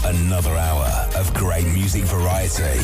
Another hour of great music variety.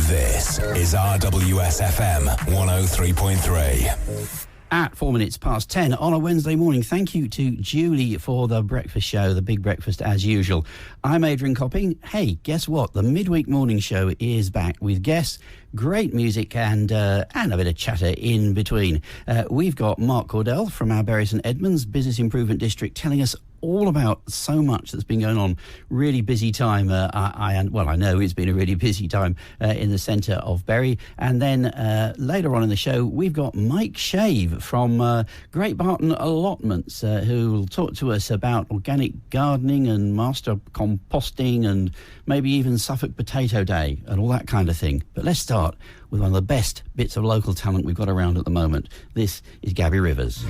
This is RWSfm 103.3. At 4 minutes past 10 on a Wednesday morning. Thank you to Julie for the breakfast show, the big breakfast as usual. I'm Adrian Copping. Hey, guess what? The midweek morning show is back with guests, great music and a bit of chatter in between. We've got Mark Cordell from our Bury St Edmunds Business Improvement District telling us all about so much that's been going on. Really busy time. I know it's been a really busy time in the centre of Bury. And then later on in the show, we've got Mike Shave from Great Barton Allotments, who will talk to us about organic gardening and master composting and maybe even Suffolk Potato Day and all that kind of thing. But let's start with one of the best bits of local talent we've got around at the moment. This is Gabby Rivers.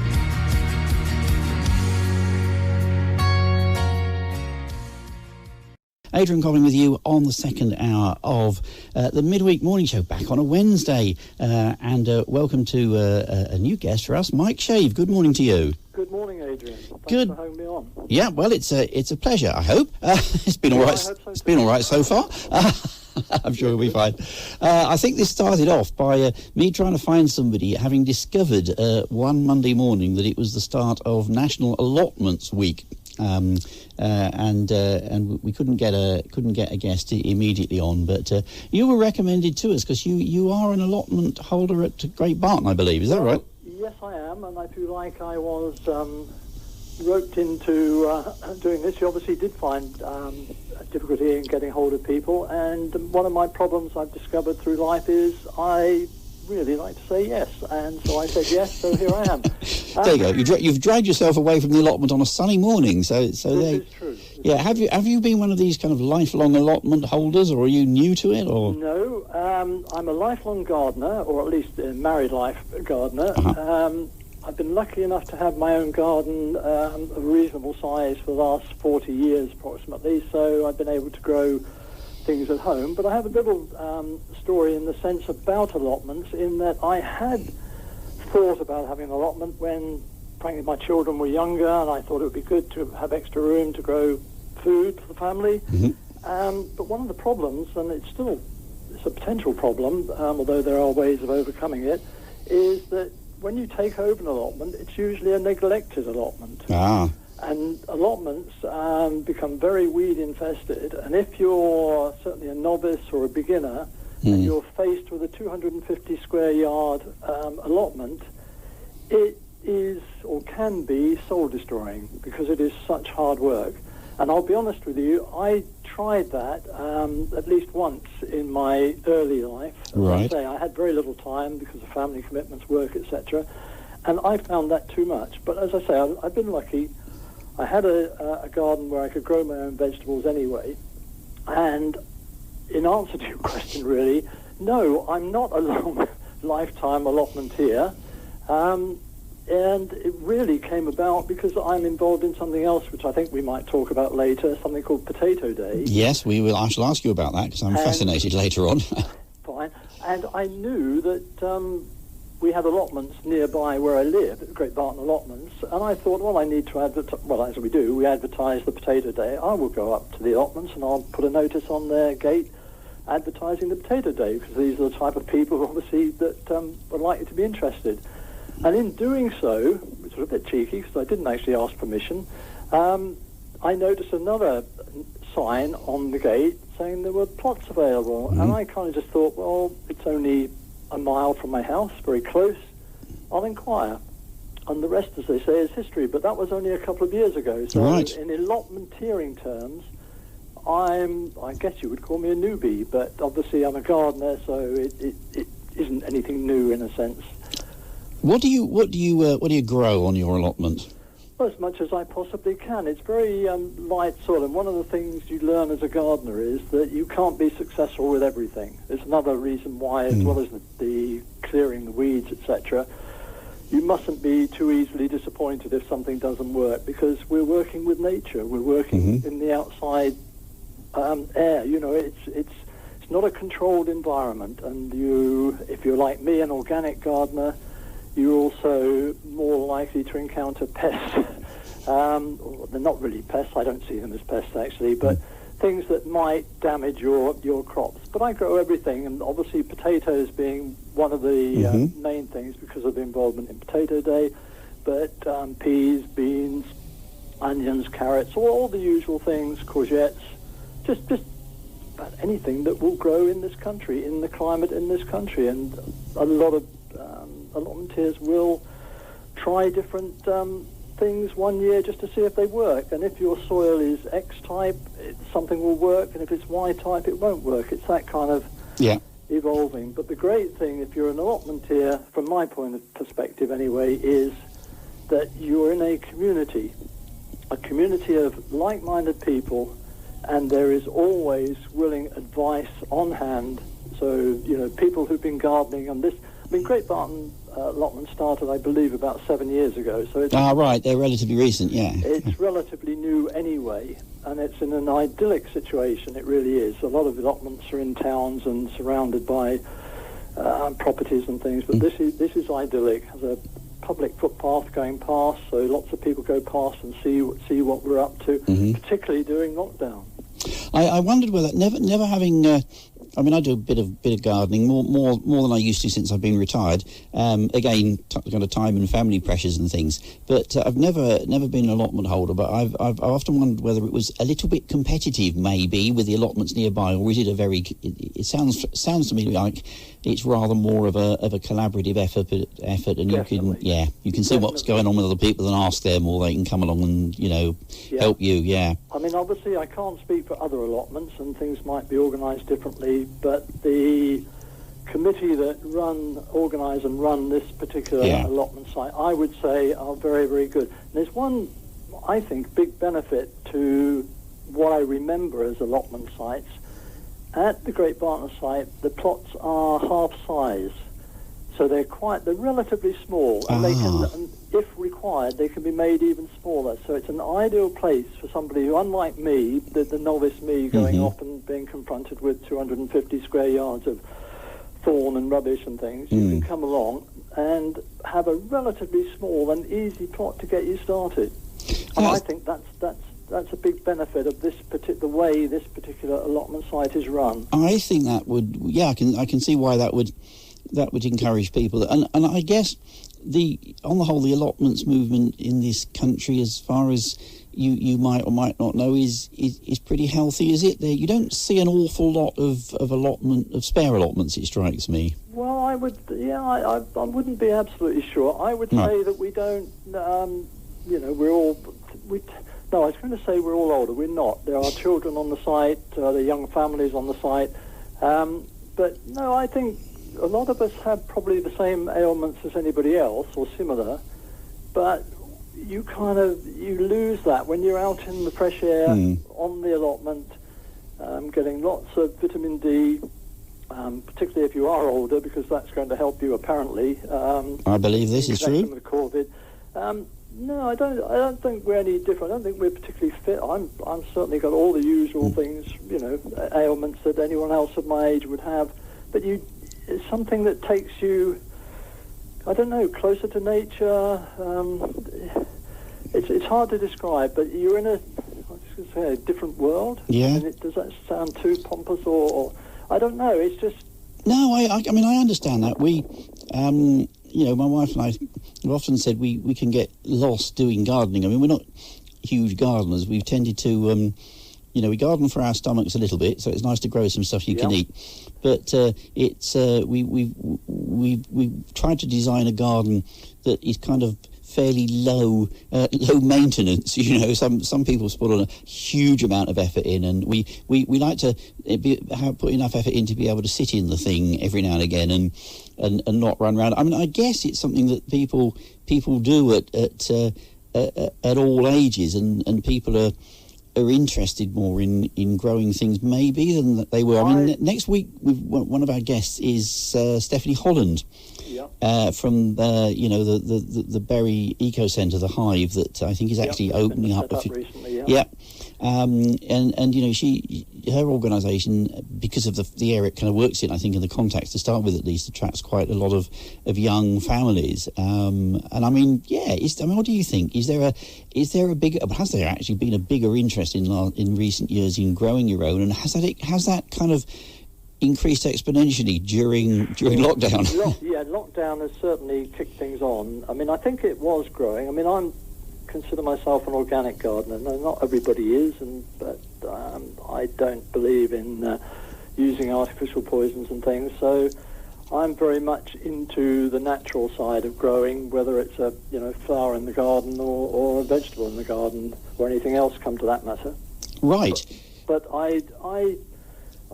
Adrian Copping with you on the second hour of the midweek morning show, back on a Wednesday. And welcome to a new guest for us, Mike Shave. Good morning to you. Good morning, Adrian. Thanks for having me on. Yeah, well, it's a pleasure, I hope. It's been all right. So it's been all right so far. I'm sure it'll be fine. I think this started off by me trying to find somebody, having discovered one Monday morning that it was the start of National Allotments Week. And we couldn't get a guest immediately on, but you were recommended to us because you are an allotment holder at Great Barton, I believe. Is that right? Yes, I am, and I feel like I was roped into doing this. You obviously did find a difficulty in getting hold of people, and one of my problems I've discovered through life is I really like to say yes, and so I said yes, so here I am. There you go. You've dragged yourself away from the allotment on a sunny morning, so this is true. Yeah, have you been one of these kind of lifelong allotment holders, or are you new to it? Or no, I'm a lifelong gardener, or at least a married life gardener. Uh-huh. I've been lucky enough to have my own garden of reasonable size for the last 40 years approximately, so I've been able to grow things at home. But I have a little story in the sense about allotments, in that I had thought about having an allotment when, frankly, my children were younger, and I thought it would be good to have extra room to grow food for the family. Mm-hmm. But one of the problems, and it's a potential problem, although there are ways of overcoming it, is that when you take over an allotment, it's usually a neglected allotment. And allotments become very weed infested, and if you're certainly a novice or a beginner, and you're faced with a 250 square yard allotment, it is or can be soul destroying because it is such hard work. And I'll be honest with you, I tried that at least once in my early life. Right. As I say, I had very little time because of family commitments, work, etc. And I found that too much. But as I say, I've been lucky. I had a garden where I could grow my own vegetables anyway. And in answer to your question, really, no, I'm not a long lifetime allotment here. And it really came about because I'm involved in something else, which I think we might talk about later, something called Potato Day. Yes, we will. I shall ask you about that because I'm fascinated later on. Fine. And I knew that we had allotments nearby where I live, at Great Barton Allotments, and I thought, well, I need to advertise, well, as we do, we advertise the Potato Day. I will go up to the allotments and I'll put a notice on their gate advertising the Potato Day, because these are the type of people, obviously, that are likely to be interested. And in doing so, which was a bit cheeky because I didn't actually ask permission, I noticed another sign on the gate saying there were plots available. Mm-hmm. And I kind of just thought, well, it's only a mile from my house, very close, I'll inquire. And the rest, as they say, is history. But that was only a couple of years ago. So right. In allotmenteering terms, I guess you would call me a newbie, but obviously I'm a gardener, so it isn't anything new in a sense. What do you grow on your allotment? Well, as much as I possibly can. It's very light soil, and one of the things you learn as a gardener is that you can't be successful with everything. It's another reason why, as well as the clearing the weeds, etc., you mustn't be too easily disappointed if something doesn't work, because we're working with nature. We're working in the outside air. You know, it's not a controlled environment, and if you're like me, an organic gardener, you're also more likely to encounter pests. They're not really pests. I don't see them as pests, actually, but things that might damage your crops. But I grow everything, and obviously potatoes being one of the main things because of the involvement in Potato Day, but peas, beans, onions, carrots, all the usual things, courgettes, just about anything that will grow in this country, in the climate in this country. And a lot of allotmenteers will try different things one year just to see if they work. And if your soil is X type, something will work, and if it's Y type, it won't work. It's that kind of evolving. But the great thing, if you're an allotmenteer, from my point of perspective anyway, is that you're in a community of like-minded people, and there is always willing advice on hand. So, people who've been gardening on this, Great Barton allotment started, I believe, about 7 years ago. So it's right, they're relatively recent, yeah. It's relatively new anyway, and it's in an idyllic situation, it really is. A lot of allotments are in towns and surrounded by properties and things, but this is idyllic. There's a public footpath going past, so lots of people go past and see what we're up to, particularly during lockdown. I wondered whether never having. I do a bit of gardening, more than I used to since I've been retired. Again, kind of time and family pressures and things. But I've never been an allotment holder. But I've often wondered whether it was a little bit competitive, maybe, with the allotments nearby, or is it a very? It sounds to me like it's rather more of a collaborative effort, and Definitely. you can see what's going on with other people and ask them, or they can come along and help you. Yeah. Obviously, I can't speak for other allotments, and things might be organised differently, but the committee that organise and run this particular allotment site, I would say, are very, very good. And there's one, I think, big benefit to what I remember as allotment sites. At the Great Barton site, the plots are half size, so they're relatively small, and they can, and if required, they can be made even smaller. So it's an ideal place for somebody who, unlike me, the novice me, going off and being confronted with 250 square yards of thorn and rubbish and things. You can come along and have a relatively small and easy plot to get you started. And I think that's a big benefit of the way this particular allotment site is run. I think that would, I can see why that would encourage people, and I guess on the whole, the allotments movement in this country, as far as you might or might not know, is pretty healthy, is it? You don't see an awful lot of spare allotments, it strikes me. Well, I wouldn't be absolutely sure. I would say that we don't. No, I was going to say we're all older. We're not. There are children on the site. There are young families on the site. But no, I think a lot of us have probably the same ailments as anybody else, or similar, but you lose that when you're out in the fresh air on the allotment, getting lots of vitamin D, particularly if you are older, because that's going to help you apparently. I believe this is true. With COVID. No, I don't think we're any different. I don't think we're particularly fit. I'm certainly got all the usual things, ailments that anyone else of my age would have, but it's something that takes you, I don't know, closer to nature. It's hard to describe, but you're in a different world. Yeah. And does that sound too pompous or I don't know? It's just. No, I understand that. We, my wife and I have often said we can get lost doing gardening. We're not huge gardeners. We've tended to. We garden for our stomachs a little bit, so it's nice to grow some stuff you can eat. But we've tried to design a garden that is kind of fairly low maintenance. Some people put on a huge amount of effort in, and we like to put enough effort in to be able to sit in the thing every now and again and not run around. I guess it's something that people do at all ages, and people are interested more in growing things maybe than that they were. Next week one of our guests is Stephanie Holland from the Berry Eco Centre, the Hive, that I think is actually opening up. Recently, and you know, her organisation, because of the area it kind of works in, I think in the context to start with at least, attracts quite a lot of young families. And I mean, what do you think? Is there a bigger? Has there actually been a bigger interest in recent years in growing your own, and has that kind of increased exponentially during lockdown? Lockdown has certainly kicked things on. I mean, I think it was growing. I mean, I consider myself an organic gardener. No, not everybody is, but I don't believe in using artificial poisons and things. So I'm very much into the natural side of growing, whether it's a flower in the garden or a vegetable in the garden or anything else, come to that matter. Right. But I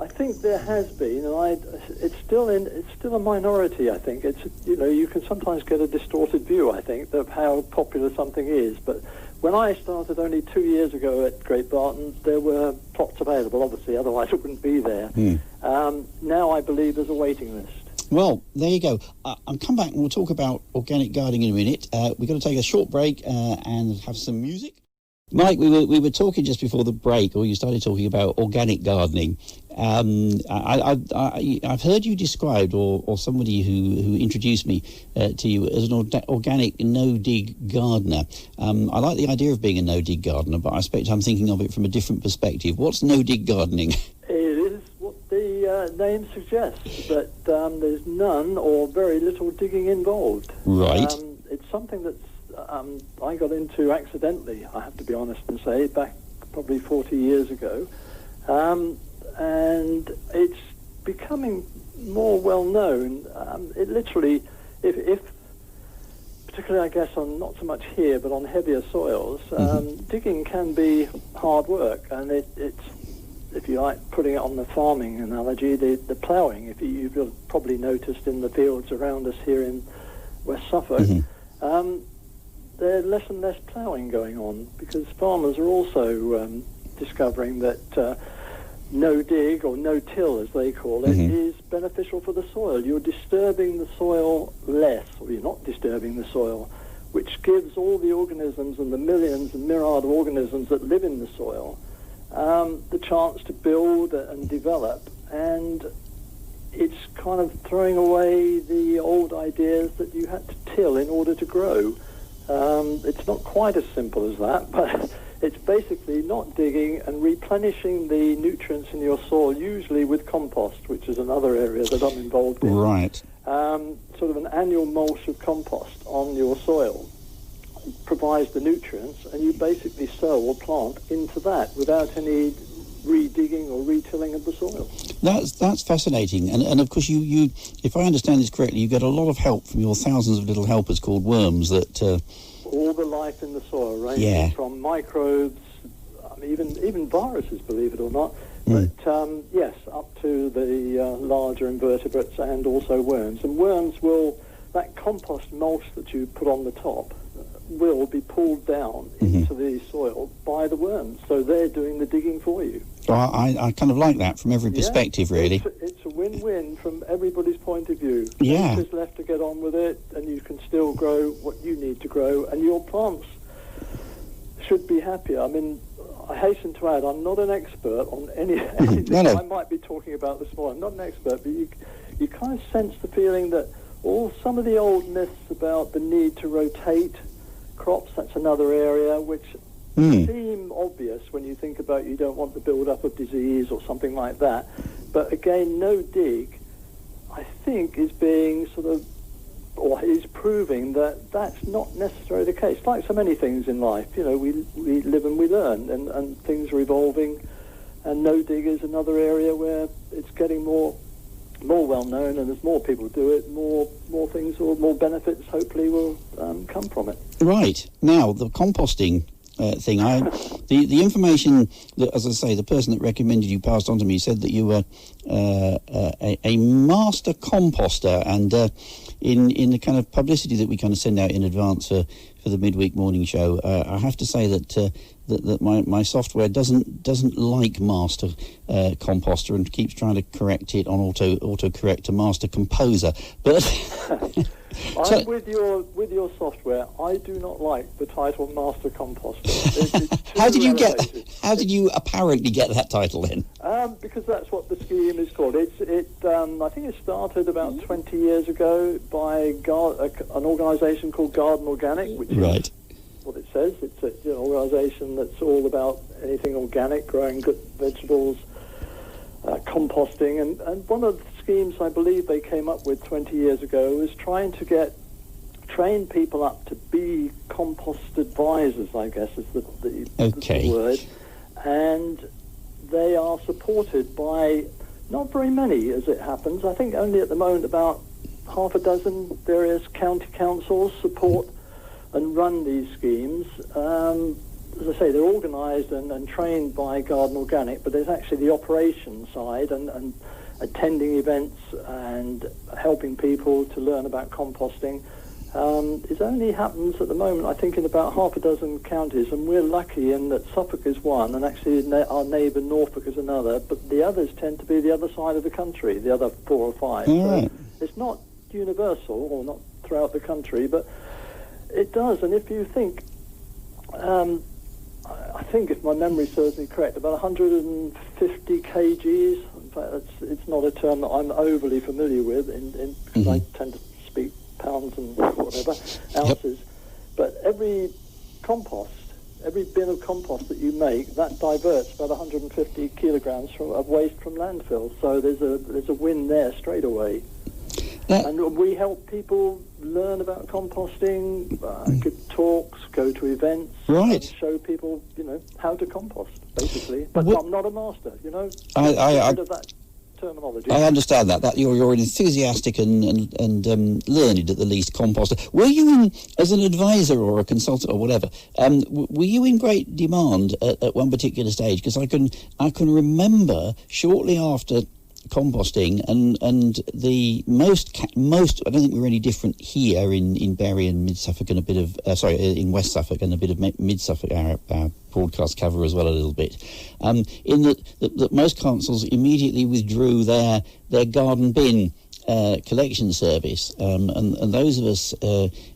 think there has been, and it's still a minority. I think it's you can sometimes get a distorted view, I think, of how popular something is. But when I started only 2 years ago at Great Barton, there were plots available, obviously, otherwise it wouldn't be there. Now I believe there's a waiting list. Well, there you go. I'll come back and we'll talk about organic gardening in a minute. We're going to take a short break and have some music. Mike, we were talking just before the break, or you started talking about organic gardening. I've heard you described, or somebody who introduced me to you as an organic no-dig gardener. I like the idea of being a no-dig gardener, but I expect I'm thinking of it from a different perspective. What's no-dig gardening? It is what the name suggests, that there's none or very little digging involved. Right. It's something that's I got into accidentally, I have to be honest and say, back probably 40 years ago. And it's becoming more well known. It literally, if particularly I guess on not so much here, but on heavier soils, digging can be hard work, and it's, if you like, putting it on the farming analogy, the ploughing, if you've probably noticed in the fields around us here in West Suffolk, there's less and less ploughing going on, because farmers are also discovering that no-dig, or no-till as they call it, is beneficial for the soil. You're disturbing the soil less, or you're not disturbing the soil, which gives all the organisms and the millions and myriad of organisms that live in the soil the chance to build and develop. And it's kind of throwing away the old ideas that you had to till in order to grow. It's not quite as simple as that, but it's basically not digging and replenishing the nutrients in your soil, usually with compost, which is another area that I'm involved in. Right. Sort of an annual mulch of compost on your soil provides the nutrients, and you basically sow or plant into that without any re-digging or re-tilling of the soil. That's fascinating, and of course you if I understand this correctly, you get a lot of help from your thousands of little helpers called worms that all the life in the soil, ranging from microbes, even viruses, believe it or not, but yes, up to the larger invertebrates and also worms. And worms that compost mulch that you put on the top will be pulled down into the soil by the worms, so they're doing the digging for you. I kind of like that from every perspective, really. It's a win-win from everybody's point of view. Yeah. There's left to get on with it, and you can still grow what you need to grow, and your plants should be happier. I mean, I hasten to add, I'm not an expert on anything No. I might be talking about this morning. I'm not an expert, but you kind of sense the feeling that some of the old myths about the need to rotate crops, that's another area which seem obvious when you think about you don't want the build-up of disease or something like that. But again, no-dig, I think, is being or is proving that that's not necessarily the case. Like so many things in life, we live and we learn, and things are evolving, and no-dig is another area where it's getting more well known, and as more people do it, more things or more benefits hopefully will come from it. Right. Now, the composting thing, the information that, as I say, the person that recommended you passed on to me said that you were a master composter, and in the kind of publicity that we kind of send out in advance for the midweek morning show, I have to say that my software doesn't like master composter and keeps trying to correct it on auto correct to master composer, but I'm with your software. I do not like the title Master Composter. It's How elevated. did you apparently get that title then? Because that's what the scheme is called. I think it started about 20 years ago by an organisation called Garden Organic, which is what it says. It's an organisation that's all about anything organic, growing good vegetables, composting, and one of the schemes I believe they came up with 20 years ago was trying to train people up to be compost advisors, I guess is the word, and they are supported by not very many, as it happens. I think only at the moment about half a dozen various county councils support and run these schemes. As I say, they're organised and trained by Garden Organic, but there's actually the operation side and attending events and helping people to learn about composting. It only happens at the moment, I think, in about half a dozen counties, and we're lucky in that Suffolk is one, and actually our neighbour Norfolk is another, but the others tend to be the other side of the country, the other 4 or 5. So it's not universal, or not throughout the country, but it does. And if you think, I think if my memory serves me correct, about 150 kgs, in fact, it's not a term that I'm overly familiar with, because I tend to speak pounds and whatever, ounces. But every bin of compost that you make, that diverts about 150 kilograms of waste from landfill. So there's a win there straight away. And we help people learn about composting, give talks, go to events, and show people, how to compost, basically. But I'm not a master, I rid of that terminology. I understand that you're an enthusiastic and learned, at the least, composter. Were you, as an advisor or a consultant or whatever, were you in great demand at one particular stage? Because I can remember shortly after composting and the most I don't think we're any different here in Bury and Mid Suffolk and a bit of in West Suffolk and a bit of Mid Suffolk, our broadcast cover as well a little bit, in that most councils immediately withdrew their garden bin collection service, and those of us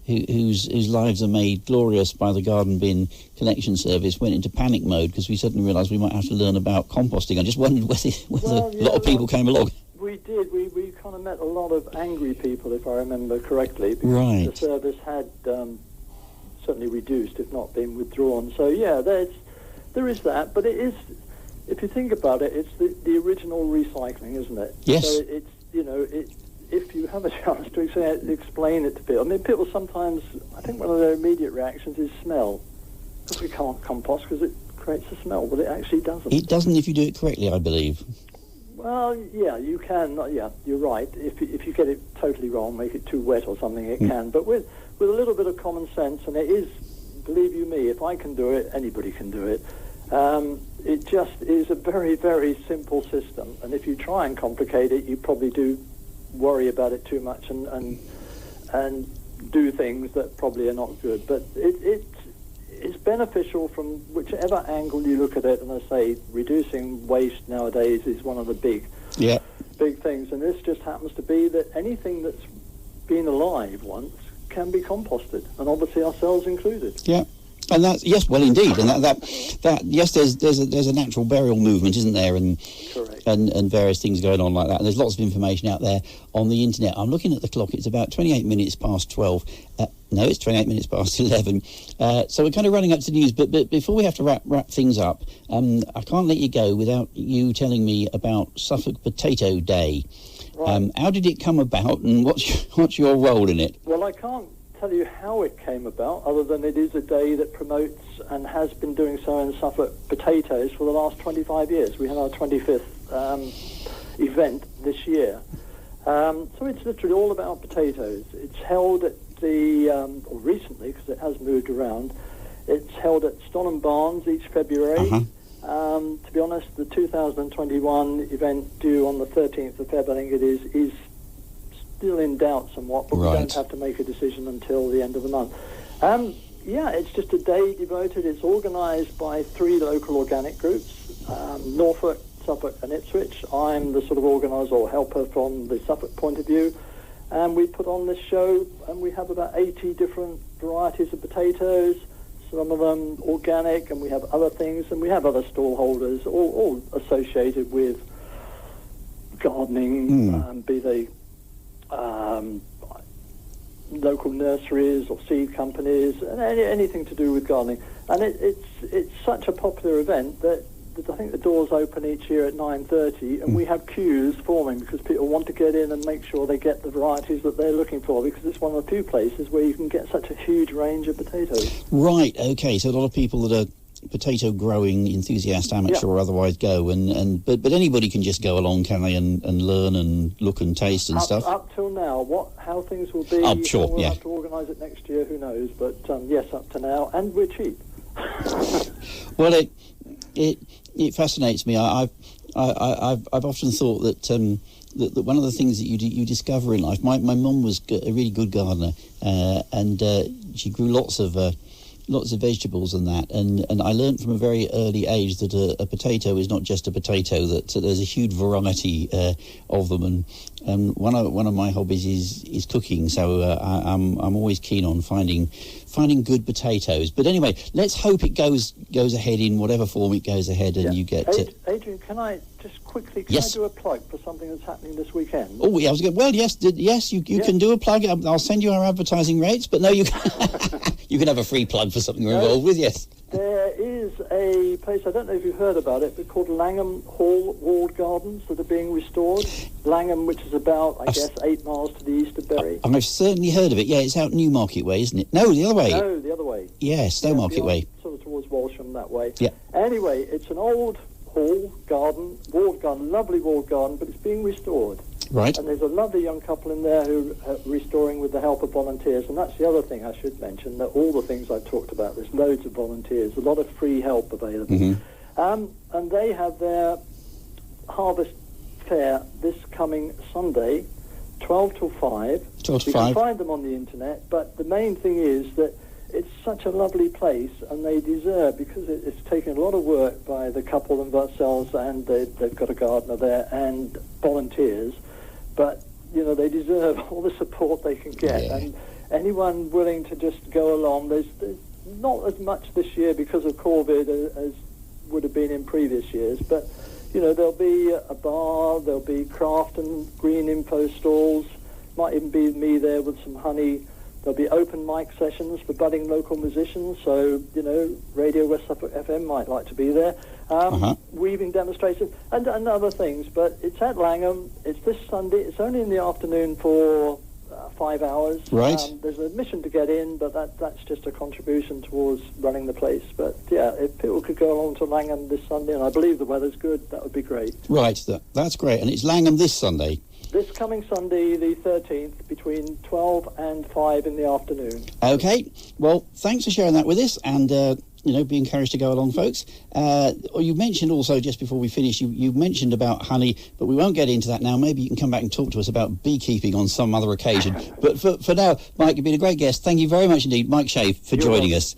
whose lives are made glorious by the garden bin collection service went into panic mode because we suddenly realised we might have to learn about composting. I just wondered whether a lot of people came along. We did. We kind of met a lot of angry people, if I remember correctly, because the service had certainly reduced, if not been withdrawn. So yeah, there is that, but it is, if you think about it, it's the original recycling, isn't it? Yes. So it's if you have a chance to explain it to people. I mean, people sometimes, I think one of their immediate reactions is smell. Because we can't compost because it creates a smell, but it actually doesn't. It doesn't if you do it correctly, I believe. Well, yeah, you can. Yeah, you're right. If you get it totally wrong, make it too wet or something, it can. But with a little bit of common sense, and it is, believe you me, if I can do it, anybody can do it. It just is a very, very simple system. And if you try and complicate it, you probably do worry about it too much and do things that probably are not good. But it's beneficial from whichever angle you look at it. And I say reducing waste nowadays is one of the big things. And this just happens to be that anything that's been alive once can be composted, and obviously ourselves included. Yeah. And that's, yes, well, indeed, and that yes, there's a natural burial movement, isn't there, and various things going on like that. And there's lots of information out there on the internet. I'm looking at the clock; it's about 28 minutes past 12. No, it's 28 minutes past 11. So we're kind of running up to the news, but before we have to wrap things up, I can't let you go without you telling me about Suffolk Potato Day. Right. How did it come about, and what's your role in it? Well, I can't tell you how it came about, other than it is a day that promotes and has been doing so in Suffolk potatoes for the last 25 years. We had our 25th event this year. So it's literally all about potatoes. It's held at or recently, because it has moved around, it's held at Stonham Barns each February. To be honest, the 2021 event due on the 13th of Feb, I think it is still in doubt somewhat, but we don't have to make a decision until the end of the month. It's just a day devoted. It's organised by 3 local organic groups, Norfolk, Suffolk and Ipswich. I'm the sort of organiser or helper from the Suffolk point of view. and we put on this show, and we have about 80 different varieties of potatoes, some of them organic, and we have other things, and we have other stall holders, all associated with gardening, be they local nurseries or seed companies, and anything to do with gardening. And it's such a popular event that I think the doors open each year at 9:30, and we have queues forming because people want to get in and make sure they get the varieties that they're looking for, because it's one of the few places where you can get such a huge range of potatoes. Right, okay, so a lot of people that are potato growing enthusiast, amateur or otherwise go, but anybody can just go along, can they, and learn and look and taste and stuff? Up till now, how things will be, sure, we'll have to organise it next year, who knows, but yes, up to now, and we're cheap. Well, it fascinates me. I've often thought that that one of the things that you discover in life. My mum was a really good gardener, and she grew lots of vegetables and that, and I learned from a very early age that a potato is not just a potato, that there's a huge variety of them, and one of my hobbies is cooking, so I'm always keen on finding good potatoes. But anyway, let's hope it goes ahead in whatever form it goes ahead, and you get Adrian, can I just quickly I do a plug for something that's happening this weekend? Oh, yeah, I was going. Well, yes, you can do a plug. I'll send you our advertising rates, but no, you you can have a free plug for something we're involved with. Yes, there is a place, I don't know if you've heard about it, but called Langham Hall Walled Gardens that are being restored. Langham, which is about, I guess, 8 miles to the east of Bury. I've certainly heard of it. Yeah, it's out Newmarket Way, isn't it? No, the other way. No, the other way. Yeah, Stowmarket Way. Sort of towards Walsham that way. Yeah. Anyway, it's an old walled garden, lovely walled garden, but it's being restored. Right. And there's a lovely young couple in there who are restoring with the help of volunteers. And that's the other thing I should mention, that all the things I've talked about, there's loads of volunteers, a lot of free help available. Mm-hmm. And they have their harvest fair this coming Sunday, 12 till 5. 12 till 5. You can find them on the internet, but the main thing is that it's such a lovely place, and they deserve, because it's taken a lot of work by the couple and themselves, and they've got a gardener there and volunteers, but they deserve all the support they can get. Yeah. And anyone willing to just go along, there's not as much this year because of COVID as would have been in previous years, but there'll be a bar, there'll be craft and green info stalls, might even be me there with some honey. There'll be open mic sessions for budding local musicians, so, RWSfm might like to be there. Weaving demonstrations and other things, but it's at Langham. It's this Sunday. It's only in the afternoon for 5 hours. Right. There's an admission to get in, but that's just a contribution towards running the place. But, yeah, if people could go along to Langham this Sunday, and I believe the weather's good, that would be great. Right, that's great. And it's Langham this Sunday? This coming Sunday, the 13th, between 12 and 5 in the afternoon. OK. Well, thanks for sharing that with us, and, be encouraged to go along, folks. You mentioned also, just before we finish, you mentioned about honey, but we won't get into that now. Maybe you can come back and talk to us about beekeeping on some other occasion. But for now, Mike, you've been a great guest. Thank you very much indeed, Mike Shave, for joining us.